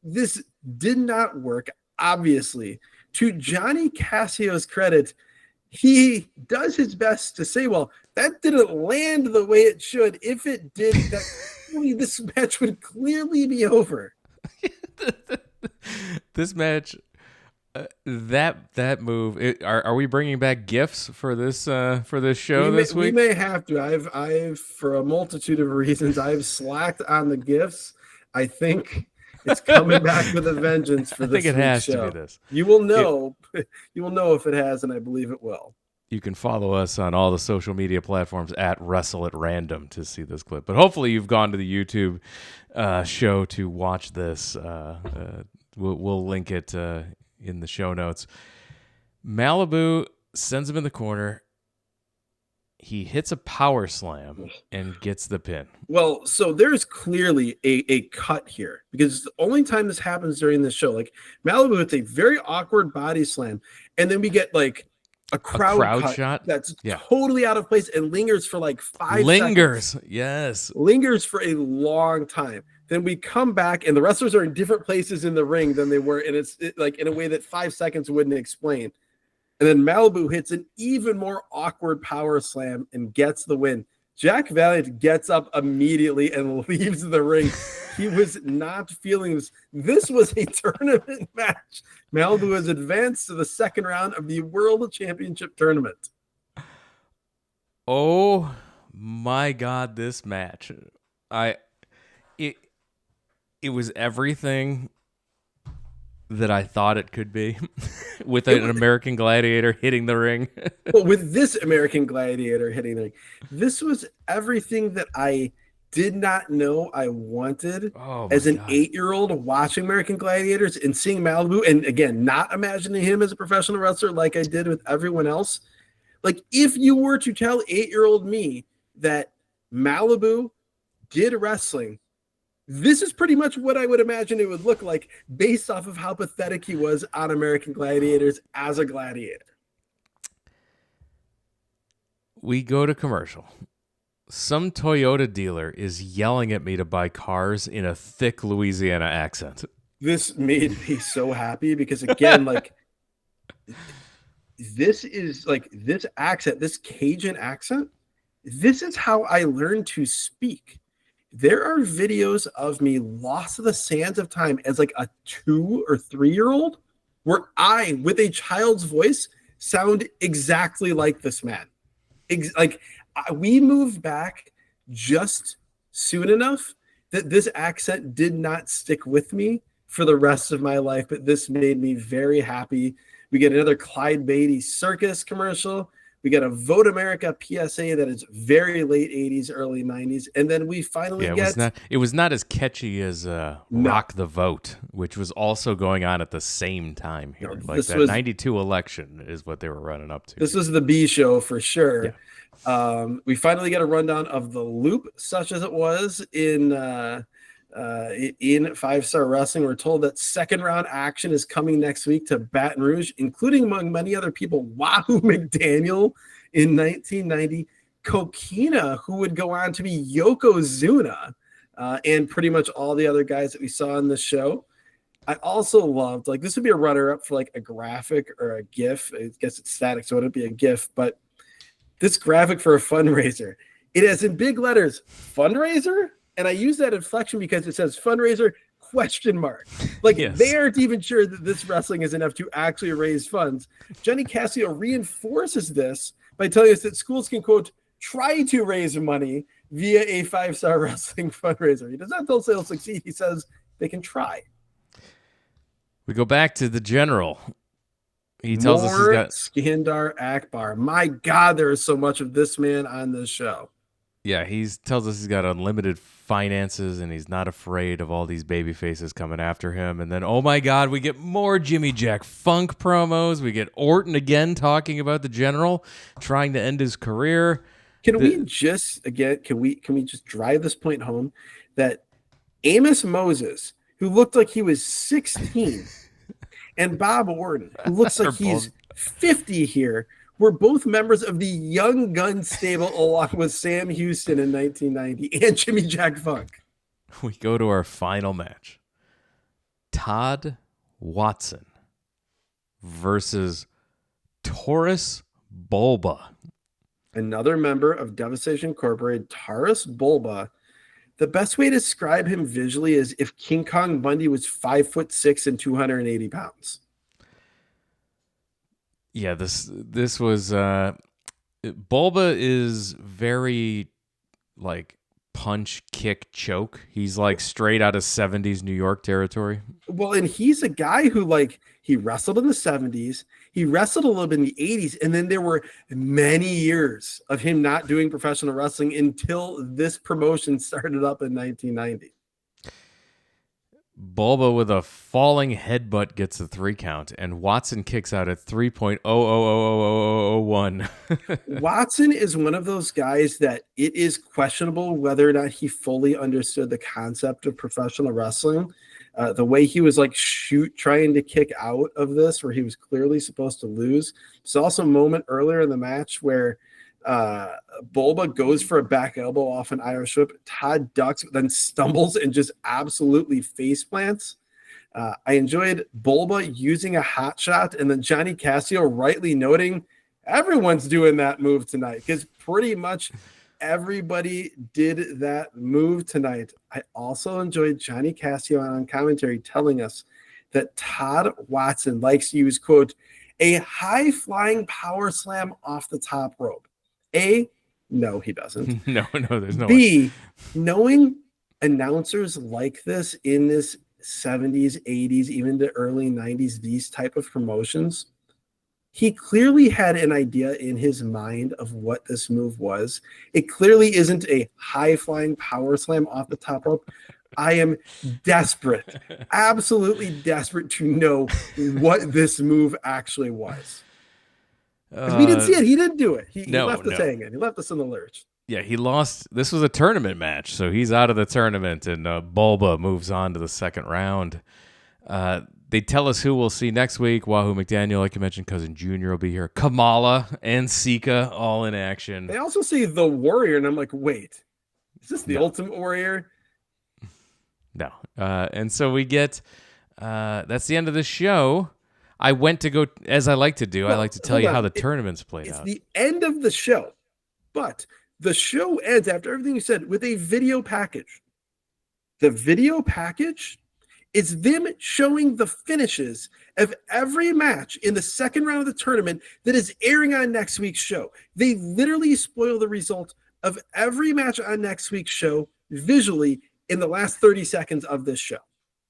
This did not work, obviously. To Johnny Cassio's credit, he does his best to say, well, that didn't land the way it should. If it did, that this match would clearly be over. This match, that move. Are we bringing back GIFs for this show this week? We may have to. I've for a multitude of reasons, I've slacked on the GIFs. I think it's coming back with a vengeance for this. I think it has show. to be this. You will know You will know if it has, and I believe it will. You can follow us on all the social media platforms at Wrestle at Random to see this clip. But hopefully you've gone to the YouTube show to watch this. We'll link it in the show notes. Malibu sends him in the corner. He hits a power slam and gets the pin. Well, so there's clearly a cut here because it's the only time this happens during this show. Like Malibu hits a very awkward body slam, and then we get like a crowd cut shot that's totally out of place and lingers for like 5 lingers. seconds. Yes. Lingers for a long time. Then we come back and the wrestlers are in different places in the ring than they were. And it's like in a way that 5 seconds wouldn't explain. And then Malibu hits an even more awkward power slam and gets the win. Jack Valiant gets up immediately and leaves the ring. He was not feeling this. This was a tournament match. Malibu has advanced to the second round of the World Championship Tournament. Oh my God, this match. It was everything that I thought it could be with an American Gladiator hitting the ring. But with this American Gladiator hitting the ring, this was everything that I did not know I wanted as an 8-year-old watching American Gladiators and seeing Malibu. And again, not imagining him as a professional wrestler like I did with everyone else. Like if you were to tell 8-year-old me that Malibu did wrestling, this is pretty much what I would imagine it would look like based off of how pathetic he was on American Gladiators as a gladiator. We go to commercial. Some Toyota dealer is yelling at me to buy cars in a thick Louisiana accent. This made me so happy because, again, like, this is like this accent, this Cajun accent. This is how I learned to speak. There are videos of me lost to the sands of time as like a 2 or 3-year-old where I, with a child's voice, sound exactly like this man. We moved back just soon enough that this accent did not stick with me for the rest of my life, but this made me very happy. We get another Clyde Beatty Circus commercial. We got a Vote America PSA that is very late 80s, early 90s. And then we finally it was not as catchy as Rock the Vote, which was also going on at the same time here. No, like that 92 election is what they were running up to. This was the B show for sure. Yeah. We finally get a rundown of the loop, such as it was in 5-Star Wrestling. We're told that second round action is coming next week to Baton Rouge, including among many other people, Wahoo McDaniel in 1990, Kokina, who would go on to be Yokozuna, and pretty much all the other guys that we saw in the show. I also loved, like, this would be a runner-up for like a graphic or a GIF. I guess it's static, so it would be a GIF, but this graphic for a fundraiser, it has in big letters, fundraiser? And I use that inflection because it says fundraiser ? Like, yes. They aren't even sure that this wrestling is enough to actually raise funds. Johnny Cassio reinforces this by telling us that schools can, quote, try to raise money via a 5-Star Wrestling fundraiser. He does not tell us they'll succeed. He says they can try. We go back to the general. He tells us he's got Skandar Akbar. My God, there is so much of this man on this show. Yeah, he tells us he's got unlimited finances and he's not afraid of all these baby faces coming after him. And then, oh my God, we get more Jimmy Jack Funk promos. We get Orton again talking about the general trying to end his career. Can we just drive this point home that Amos Moses, who looked like he was 16, and Bob Orton, who looks like he's 50 here, were both members of the Young Gun stable along with Sam Houston in 1990 and Jimmy Jack Funk. We go to our final match. Todd Watson versus Taurus Bulba. Another member of Devastation Incorporated, Taurus Bulba. The best way to describe him visually is if King Kong Bundy was 5'6" and 280 pounds. Yeah, this was Bulba is very like punch, kick, choke. He's like straight out of 70s New York territory. Well, and he's a guy who, like, he wrestled in the 70s. He wrestled a little bit in the 80s, and then there were many years of him not doing professional wrestling until this promotion started up in 1990. Bulba with a falling headbutt gets a 3 count, and Watson kicks out at 3.000001. Watson is one of those guys that it is questionable whether or not he fully understood the concept of professional wrestling. The way he was like trying to kick out of this, where he was clearly supposed to lose. There's also a moment earlier in the match where Bulba goes for a back elbow off an Irish whip. Todd ducks, then stumbles and just absolutely face plants. I enjoyed Bulba using a hot shot, and then Johnny Cassio rightly noting everyone's doing that move tonight, because pretty much everybody did that move tonight. I also enjoyed Johnny Cassio on commentary telling us that Todd Watson likes to use, quote, a high-flying power slam off the top rope. A, no, he doesn't. No, there's no B, way. knowing announcers like this in this 70s, 80s, even the early 90s, these type of promotions, he clearly had an idea in his mind of what this move was. It clearly isn't a high-flying power slam off the top rope. I am desperate, absolutely desperate to know what this move actually was. Because we didn't see it. He didn't do it. He left us hanging. He left us in the lurch. Yeah, he lost. This was a tournament match, so he's out of the tournament, and Bulba moves on to the second round. They tell us who we'll see next week. Wahoo McDaniel, like you mentioned, Cousin Junior will be here. Kamala and Sika all in action. They also say the Warrior, and I'm like, wait, is this the Ultimate Warrior? No. And so we get, that's the end of the show. I went to go, as I like to do, I like to tell you how the tournament's played out. It's the end of the show, but the show ends after everything you said with a video package. The video package is them showing the finishes of every match in the second round of the tournament that is airing on next week's show. They literally spoil the result of every match on next week's show visually in the last 30 seconds of this show.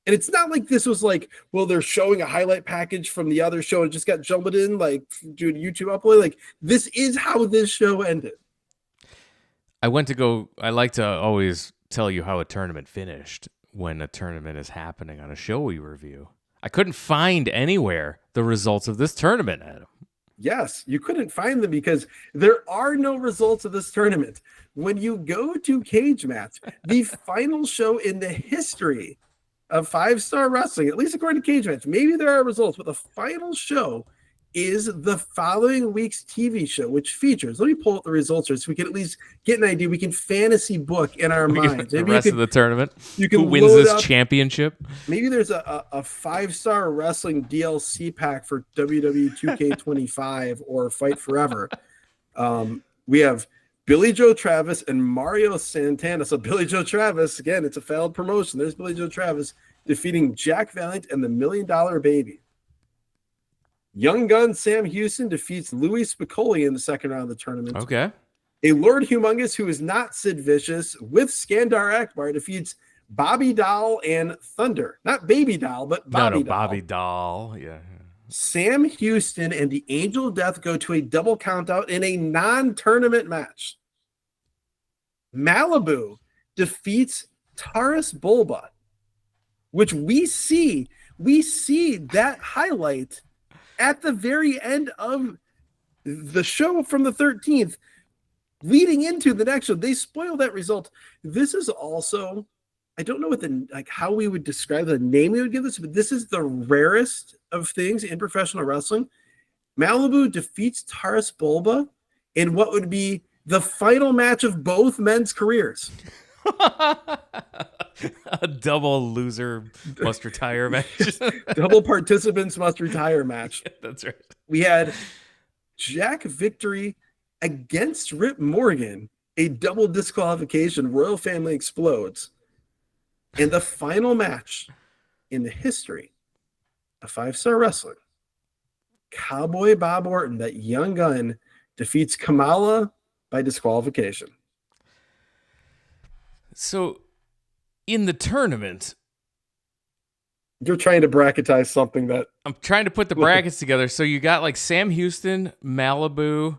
And it's not like this was like, well, they're showing a highlight package from the other show and just got jumbled in, like doing a YouTube upload. Like, this is how this show ended. I like to always tell you how a tournament finished when a tournament is happening on a show we review. I couldn't find anywhere the results of this tournament, Adam. Yes, you couldn't find them because there are no results of this tournament. When you go to Cage Match, the final show in the history of 5-star wrestling, at least according to Cage Match, maybe there are results, but the final show is the following week's TV show, which features, let me pull up the results here so we can at least get an idea. We can fantasy book in our minds. Maybe the rest of the tournament. You can who wins this championship? Maybe there's a 5-star wrestling DLC pack for WWE 2K25 or Fight Forever. We have Billy Joe Travis and Mario Santana. So Billy Joe Travis, again, it's a failed promotion. There's Billy Joe Travis defeating Jack Valiant and the $1 Million Baby. Young Gun Sam Houston defeats Louie Spicolli in the second round of the tournament. Okay. A Lord Humongous, who is not Sid Vicious, with Skandar Akbar, defeats Bobby Doll and Thunder. Not Baby Doll, but Bobby Doll. Bobby Doll. Yeah. Sam Houston and the Angel of Death go to a double countout in a non-tournament match. Malibu defeats Taurus Bulba, which we see that highlight at the very end of the show from the 13th, leading into the next show. They spoil that result. This is also, I don't know how we would describe the name we would give this, but this is the rarest of things in professional wrestling. Malibu defeats Taurus Bulba in what would be the final match of both men's careers. A double loser must retire match. Double participants must retire match. That's right. We had Jack Victory against Rip Morgan, a double disqualification. Royal Family explodes. And the final match in the history of 5-star wrestling, Cowboy Bob Orton, that young gun, defeats Kamala by disqualification. So, in the tournament, You're trying to bracketize something that I'm trying to put the brackets together. So you got like Sam Houston, Malibu,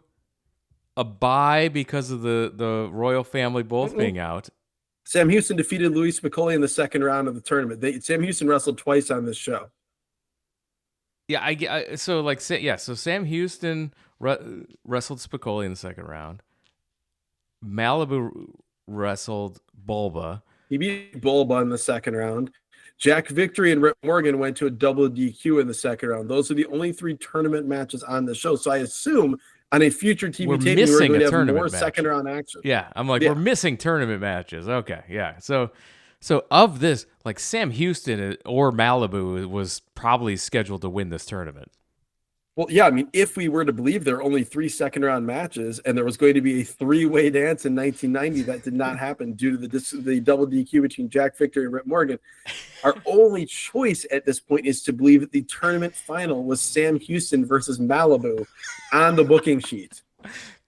a bye because of the royal family both being out. Sam Houston defeated Louie Spicolli in the second round of the tournament. Sam Houston wrestled twice on this show. Yeah, so like so Sam Houston wrestled Spicolli in the second round. Malibu wrestled Bulba. He beat Bulba in the second round. Jack Victory and Rip Morgan went to a double DQ in the second round. Those are the only 3 tournament matches on the show. So I assume on a future TV taping, we're going to have more second round action. Yeah, I'm like, we're missing tournament matches. Okay, yeah. So of this, like Sam Houston or Malibu was probably scheduled to win this tournament. Well, yeah, I mean, if we were to believe there are only 3 second round matches and there was going to be a 3-way dance in 1990, that did not happen due to the double DQ between Jack Victory and Rip Morgan. Our only choice at this point is to believe that the tournament final was Sam Houston versus Malibu on the booking sheet.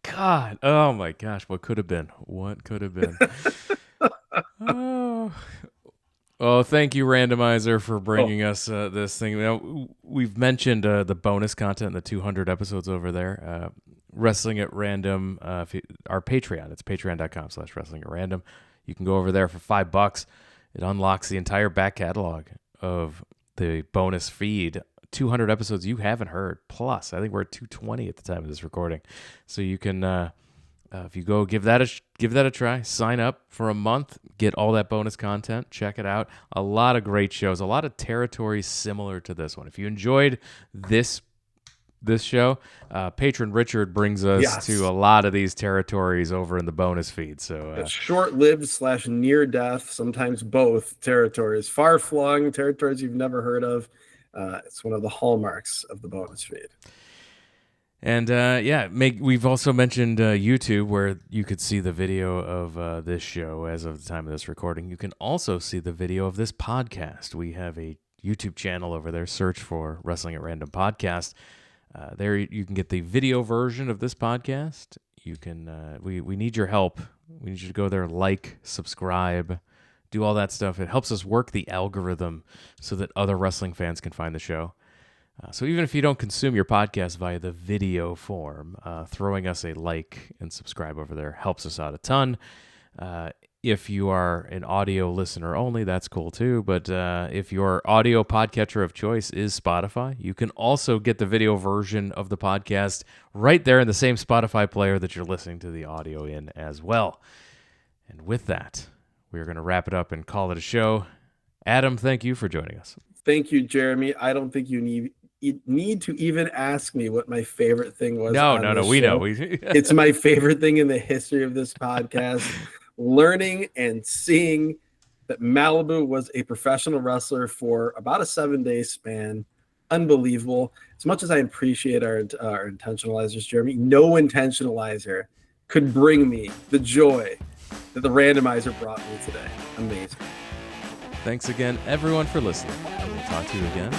God, oh my gosh, what could have been? What could have been? Oh, thank you, Randomizer, for bringing us this thing. You know, we've mentioned the bonus content in the 200 episodes over there. Wrestling at Random, our Patreon. It's patreon.com/wrestling at random. You can go over there for $5. It unlocks the entire back catalog of the bonus feed. 200 episodes you haven't heard. Plus, I think we're at 220 at the time of this recording. So you can... if you go give that a try, sign up for a month, get all that bonus content, check it out. A lot of great shows, a lot of territories similar to this one. If you enjoyed this show, patron Richard brings us to a lot of these territories over in the bonus feed. So short-lived / near-death, sometimes both territories, far-flung territories you've never heard of. It's one of the hallmarks of the bonus feed. And we've also mentioned YouTube, where you could see the video of this show as of the time of this recording. You can also see the video of this podcast. We have a YouTube channel over there. Search for Wrestling at Random Podcast. There you can get the video version of this podcast. You can. We need your help. We need you to go there, like, subscribe, do all that stuff. It helps us work the algorithm so that other wrestling fans can find the show. So even if you don't consume your podcast via the video form, throwing us a like and subscribe over there helps us out a ton. If you are an audio listener only, that's cool too. But if your audio podcatcher of choice is Spotify, you can also get the video version of the podcast right there in the same Spotify player that you're listening to the audio in as well. And with that, we're going to wrap it up and call it a show. Adam, thank you for joining us. Thank you, Jeremy. I don't think you need to even ask me what my favorite thing was. No, we know. It's my favorite thing in the history of this podcast. Learning and seeing that Malibu was a professional wrestler for about a 7-day span. Unbelievable. As much as I appreciate our intentionalizers, Jeremy, no intentionalizer could bring me the joy that the randomizer brought me today. Amazing. Thanks again, everyone, for listening. We'll talk to you again